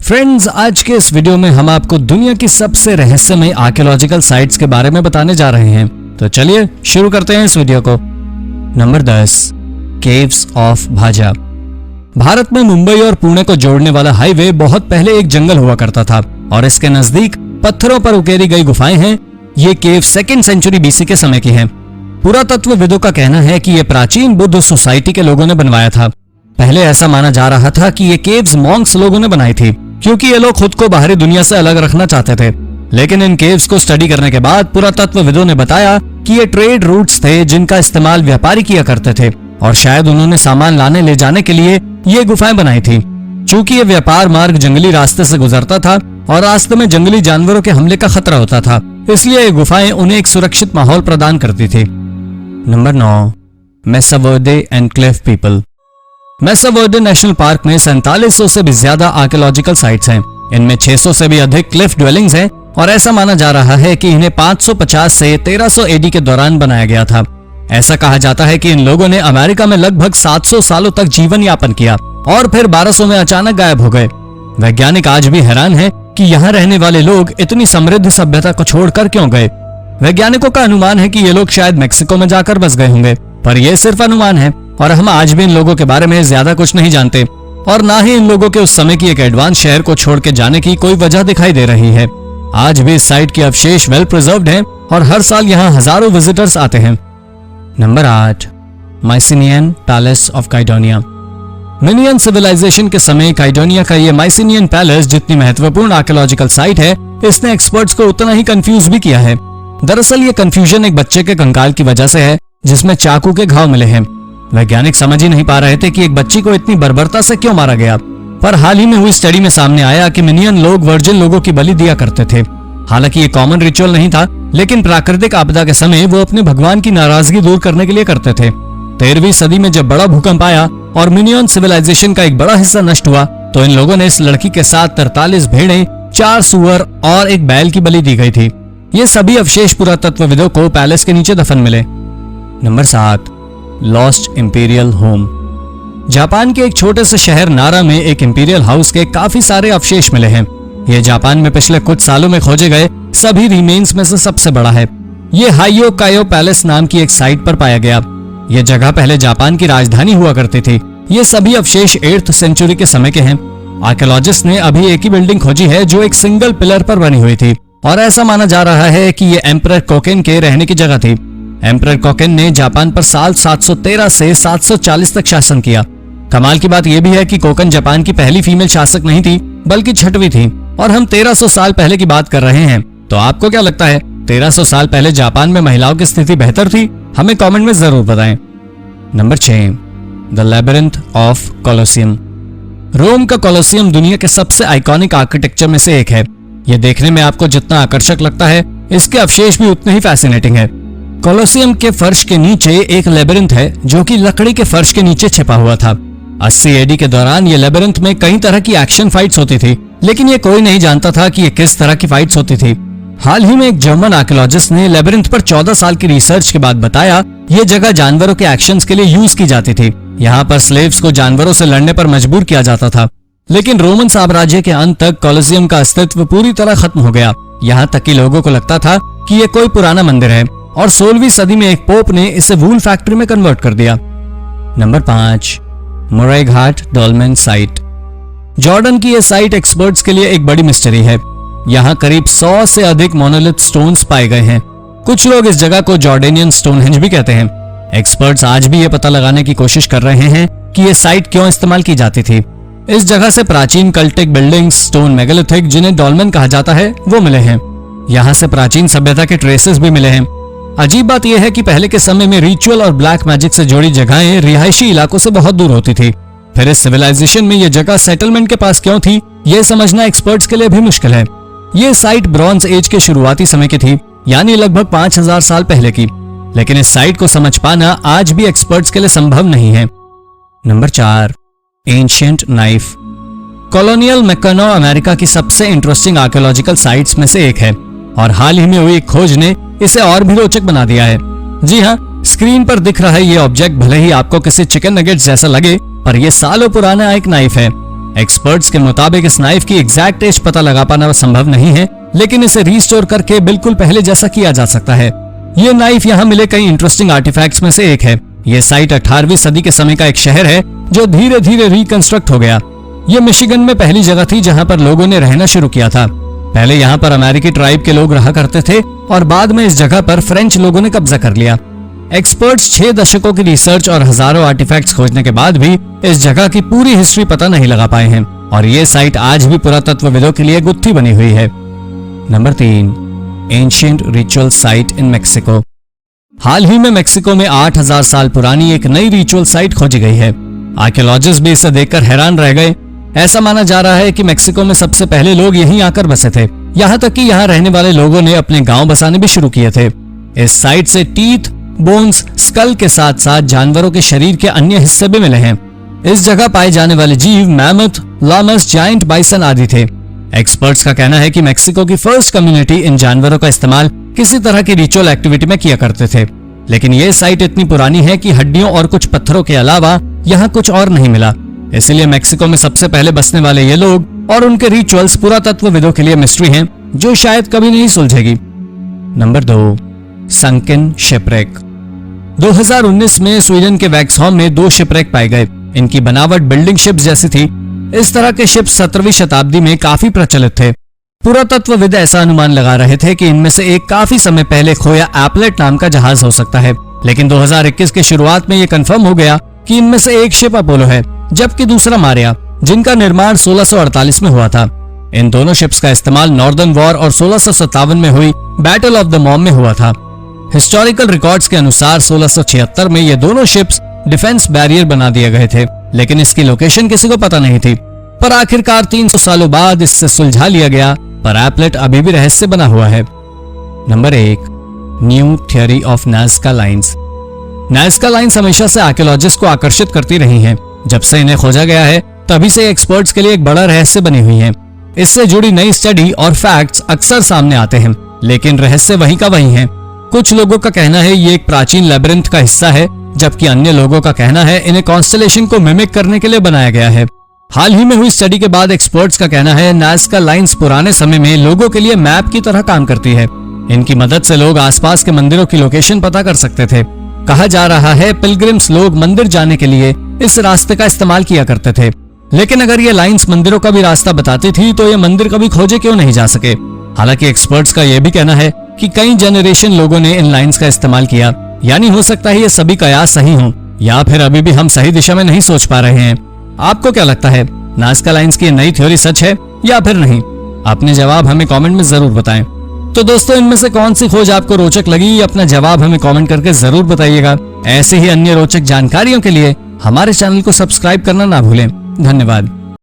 Friends, आज के इस वीडियो में हम आपको दुनिया की सबसे रहस्यमय आर्कियोलॉजिकल साइट्स के बारे में बताने जा रहे हैं। तो चलिए शुरू करते हैं इस वीडियो को। नंबर 10, केव्स ऑफ भाजा। भारत में मुंबई और पुणे को जोड़ने वाला हाईवे बहुत पहले एक जंगल हुआ करता था और इसके नजदीक पत्थरों पर उकेरी गई गुफाएं हैं। ये केव 2nd सेंचुरी बीसी के समय की हैं। पुरातत्वविदों का कहना है कि ये प्राचीन बुद्ध सोसाइटी के लोगों ने बनवाया था। पहले ऐसा माना जा रहा था कि ये केव्स मॉन्क्स लोगों ने बनाई थी, क्योंकि ये लोग खुद को बाहरी दुनिया से अलग रखना चाहते थे। लेकिन इन केव्स को स्टडी करने के बाद पुरातत्वविदों ने बताया कि ये ट्रेड रूट्स थे जिनका इस्तेमाल व्यापारी किया करते थे और शायद उन्होंने सामान लाने ले जाने के लिए ये गुफाएं बनाई थी। चूंकि ये व्यापार मार्ग जंगली रास्ते से गुजरता था और रास्ते में जंगली जानवरों के हमले का खतरा होता था, इसलिए ये गुफाएं उन्हें एक सुरक्षित माहौल प्रदान करती थी। नंबर 9, मेसा वर्दे एनक्लेव पीपल। मेसा वर्दे नेशनल पार्क में 4700 से भी ज्यादा आर्कियोलॉजिकल साइट्स हैं। इनमें 600 से भी अधिक क्लिफ ड्वेलिंग्स हैं और ऐसा माना जा रहा है कि इन्हें 550 से 1300 एडी के दौरान बनाया गया था। ऐसा कहा जाता है कि इन लोगों ने अमेरिका में लगभग 700 सालों तक जीवन यापन किया और फिर 1200 में अचानक गायब हो गए। वैज्ञानिक आज भी हैरान हैं कि यहाँ रहने वाले लोग इतनी समृद्ध सभ्यता को छोड़कर क्यों गए। वैज्ञानिकों का अनुमान है कि ये लोग शायद मेक्सिको में जाकर बस गए होंगे, पर यह सिर्फ अनुमान है और हम आज भी इन लोगों के बारे में ज्यादा कुछ नहीं जानते और ना ही इन लोगों के उस समय की एक एडवांस शहर को छोड़ के जाने की कोई वजह दिखाई दे रही है। आज भी इस साइट के अवशेष वेल प्रिजर्व्ड हैं और हर साल यहाँ हजारों विजिटर्स आते हैं। Number 8, Mycenaean palace of Kydonia. Minoan civilisation के समय काइडोनिया का ये माइसिनियन पैलेस जितनी महत्वपूर्ण आर्कियोलॉजिकल साइट है, इसने एक्सपर्ट्स को उतना ही कंफ्यूज भी किया है। दरअसल ये कंफ्यूजन एक बच्चे के कंकाल की वजह से है जिसमें चाकू के घाव मिले हैं। वैज्ञानिक समझ ही नहीं पा रहे थे कि एक बच्ची को इतनी बर्बरता से क्यों मारा गया, पर हाल ही में हुई स्टडी में सामने आया कि मिनियन लोग वर्जिन लोगों की बलि दिया करते थे। हालांकि ये कॉमन रिचुअल नहीं था, लेकिन प्राकृतिक आपदा के समय वो अपने भगवान की नाराजगी दूर करने के लिए करते थे। 13वीं सदी में जब बड़ा भूकंप आया और मिनियन सिविलाइजेशन का एक बड़ा हिस्सा नष्ट हुआ, तो इन लोगों ने इस लड़की के साथ 43 भेड़ें, 4 सुअर और एक बैल की बलि दी गई थी। ये सभी अवशेष पुरातत्वविदों को पैलेस के नीचे दफन मिले। Number 7, lost imperial home. Japan के एक छोटे से शहर नारा में एक इंपीरियल हाउस के काफी सारे अवशेष मिले हैं। ये जापान में पिछले कुछ सालों में खोजे गए सभी रिमेन्स में से सबसे बड़ा है। ये हाइयो कायो पैलेस नाम की एक साइट पर पाया गया। ये जगह पहले जापान की राजधानी हुआ करती थी। ये सभी अवशेष 8th सेंचुरी के समय के हैं। आर्कियोलॉजिस्ट ने अभी एक ही बिल्डिंग खोजी है जो एक सिंगल पिलर पर बनी हुई थी और ऐसा माना जा रहा है कि ये एम्परर कोकेन के रहने की जगह थी। एम्परर कोकेन ने जापान पर साल 713 से 740 तक शासन किया। कमाल की बात यह भी है कि कोकेन जापान की पहली फीमेल शासक नहीं थी, बल्कि 6वीं थी और हम 1300 साल पहले की बात कर रहे हैं। तो आपको क्या लगता है, 1300 साल पहले जापान में महिलाओं की स्थिति बेहतर थी? हमें कमेंट में जरूर बताएं। Number 6, the labyrinth of Colosseum. Rome का कोलोसियम दुनिया के सबसे आइकॉनिक आर्किटेक्चर में से एक है। यह देखने में आपको जितना आकर्षक लगता है, इसके अवशेष भी उतने ही फैसिनेटिंग है। कोलोसियम के फर्श के नीचे एक लेबिरिंथ है जो कि लकड़ी के फर्श के नीचे छिपा हुआ था। 80 एडी के दौरान ये लेबिरिंथ में कई तरह की एक्शन फाइट्स होती थी, लेकिन ये कोई नहीं जानता था कि ये किस तरह की फाइट्स होती थी। हाल ही में एक जर्मन आर्कियोलॉजिस्ट ने लेबिरिंथ पर 14 साल की रिसर्च के बाद बताया ये जगह जानवरों के एक्शंस के लिए यूज की जाती थी। यहाँ पर स्लेव्स को जानवरों से लड़ने पर मजबूर किया जाता था। लेकिन रोमन साम्राज्य के अंत तक कोलोसियम का अस्तित्व पूरी तरह खत्म हो गया। यहाँ तक कि लोगों को लगता था कि ये कोई पुराना मंदिर है और 16वीं सदी में एक पोप ने इसे वूल फैक्ट्री में कन्वर्ट कर दिया। नंबर 5, मोराई घाट डॉल्मेन साइट। जॉर्डन की यह साइट एक्सपर्ट्स के लिए एक बड़ी मिस्ट्री है। यहाँ करीब 100 से अधिक मोनोलिथ स्टोन्स पाए गए हैं। कुछ लोग इस जगह को जॉर्डेनियन स्टोनहेंज भी कहते हैं। एक्सपर्ट्स आज भी ये पता लगाने की कोशिश कर रहे हैं कि ये साइट क्यों इस्तेमाल की जाती थी। इस जगह से प्राचीन कल्टिक बिल्डिंग्स, स्टोन मेगालिथिक जिन्हें डॉल्मेन कहा जाता है, वो मिले हैं। यहाँ से प्राचीन सभ्यता के ट्रेसेस भी मिले हैं। अजीब बात यह है कि पहले के समय में रिचुअल और ब्लैक मैजिक से जुड़ी जगहें रिहायशी इलाकों से बहुत दूर होती थी। फिर इस सिविलाइजेशन में यह जगह सेटलमेंट के पास क्यों थी, यह समझना एक्सपर्ट्स के लिए भी मुश्किल है। यह साइट ब्रॉन्ज एज के शुरुआती समय की थी, यानी लगभग 5000 साल पहले की। लेकिन इस साइट को समझ पाना आज भी एक्सपर्ट्स के लिए संभव नहीं है। Number 4, ancient knife. कॉलोनियल मैकनो अमेरिका की सबसे इंटरेस्टिंग आर्कियोलॉजिकल साइट्स में से एक है और हाल ही में हुई खोज ने इसे और भी रोचक बना दिया है। जी हाँ, स्क्रीन पर दिख रहा है ये ऑब्जेक्ट भले ही आपको किसी चिकन नगेट्स जैसा लगे, पर यह सालों पुराना एक नाइफ है। एक्सपर्ट्स के मुताबिक इस नाइफ की एग्जैक्ट एज पता लगा पाना संभव नहीं है, लेकिन इसे रिस्टोर करके बिल्कुल पहले जैसा किया जा सकता है। ये नाइफ यहाँ मिले कई इंटरेस्टिंग आर्टिफैक्ट्स में से एक है। ये साइट 18वीं सदी के समय का एक शहर है जो धीरे धीरे रिकंस्ट्रक्ट हो गया। ये मिशिगन में पहली जगह थी जहाँ पर लोगों ने रहना शुरू किया था। पहले यहाँ पर अमेरिकी ट्राइब के लोग रहा करते थे और बाद में इस जगह पर फ्रेंच लोगों ने कब्जा कर लिया। एक्सपर्ट्स 6 दशकों की रिसर्च और हजारों आर्टिफैक्ट्स खोजने के बाद भी इस जगह की पूरी हिस्ट्री पता नहीं लगा पाए हैं और ये साइट आज भी पुरातत्वविदों के लिए गुत्थी बनी हुई है। Number 3, ancient ritual site in Mexico. हाल ही में मेक्सिको में 8000 साल पुरानी एक नई रिचुअल साइट खोजी गई है। आर्कियोलॉजिस्ट भी इसे देखकर हैरान रह गए। ऐसा माना जा रहा है कि मेक्सिको में सबसे पहले लोग यहीं आकर बसे थे, यहाँ तक कि यहाँ रहने वाले लोगों ने अपने गांव बसाने भी शुरू किए थे। इस साइट से टीथ, बोन्स, स्कल के साथ साथ जानवरों के शरीर के अन्य हिस्से भी मिले हैं। इस जगह पाए जाने वाले जीव मैमथ, लामस, जायंट बाइसन आदि थे। एक्सपर्ट्स का कहना है कि मेक्सिको की फर्स्ट कम्युनिटी इन जानवरों का इस्तेमाल किसी तरह की रिचुअल एक्टिविटी में किया करते थे, लेकिन ये साइट इतनी पुरानी है कि हड्डियों और कुछ पत्थरों के अलावा यहाँ कुछ और नहीं मिला। इसलिए मेक्सिको में सबसे पहले बसने वाले ये लोग और उनके रिचुअल्स पुरातत्वविदों के लिए मिस्ट्री हैं, जो शायद कभी नहीं सुलझेगी। Number 2, sunken shipwreck. 2019 में स्वीडन के वैक्सहॉम में 2 शिपरेक पाए गए। इनकी बनावट बिल्डिंग शिप्स जैसी थी। इस तरह के शिप 17वीं शताब्दी में काफी प्रचलित थे। पुरातत्वविद ऐसा अनुमान लगा रहे थे कि इनमें से एक काफी समय पहले खोया एपलेट नाम का जहाज हो सकता है, लेकिन 2021 के शुरुआत में यह कंफर्म हो गया कि इनमें से एक शिप अपोलो है, जबकि दूसरा मारिया, जिनका निर्माण 1648 में हुआ था। इन दोनों शिप्स का इस्तेमाल नॉर्दर्न वॉर और 1657 में हुई बैटल ऑफ द मॉम में हुआ था। हिस्टोरिकल रिकॉर्ड्स के अनुसार 1676 में ये दोनों शिप्स डिफेंस बैरियर बना दिए गए थे, लेकिन इसकी लोकेशन किसी को पता नहीं थी। पर आखिरकार 300 सालों बाद इससे सुलझा लिया गया, पर एपलेट अभी भी रहस्य बना हुआ है। Number 1, new theory of Nazca lines. Nazca lines हमेशा से आर्कियोलॉजिस्ट को आकर्षित करती रही हैं। जब से इन्हें खोजा गया है तभी से एक्सपर्ट्स के लिए एक बड़ा रहस्य बनी हुई है। इससे जुड़ी नई स्टडी और फैक्ट्स अक्सर सामने आते हैं, लेकिन रहस्य वही का वही है। कुछ लोगों का कहना है ये एक प्राचीन लेबिरिंथ का हिस्सा है, जबकि अन्य लोगों का कहना है इन्हें कॉन्स्टेलेशन को मिमिक करने के लिए बनाया गया है। हाल ही में हुई स्टडी के बाद एक्सपर्ट्स का कहना है नाज़का लाइंस पुराने समय में लोगों के लिए मैप की तरह काम करती है। इनकी मदद से लोग आसपास के मंदिरों की लोकेशन पता कर सकते थे। कहा जा रहा है पिलग्रिम्स लोग मंदिर जाने के लिए इस रास्ते का इस्तेमाल किया करते थे, लेकिन अगर ये लाइंस मंदिरों का भी रास्ता बताती थी तो ये मंदिर कभी खोजे क्यों नहीं जा सके। हालांकि एक्सपर्ट्स का यह भी कहना है कि कई जनरेशन लोगों ने इन लाइंस का इस्तेमाल किया, यानी हो सकता है ये सभी कयास सही हों, या फिर अभी भी हम सही दिशा में नहीं सोच पा रहे हैं। आपको क्या लगता है, नाज़का लाइंस की नई थ्योरी सच है या फिर नहीं? अपने जवाब हमें कमेंट में जरूर बताएं। तो दोस्तों, इनमें से कौन सी खोज आपको रोचक लगी, अपना जवाब हमें कमेंट करके जरूर बताइएगा। ऐसे ही अन्य रोचक जानकारियों के लिए हमारे चैनल को सब्सक्राइब करना ना भूलें। धन्यवाद।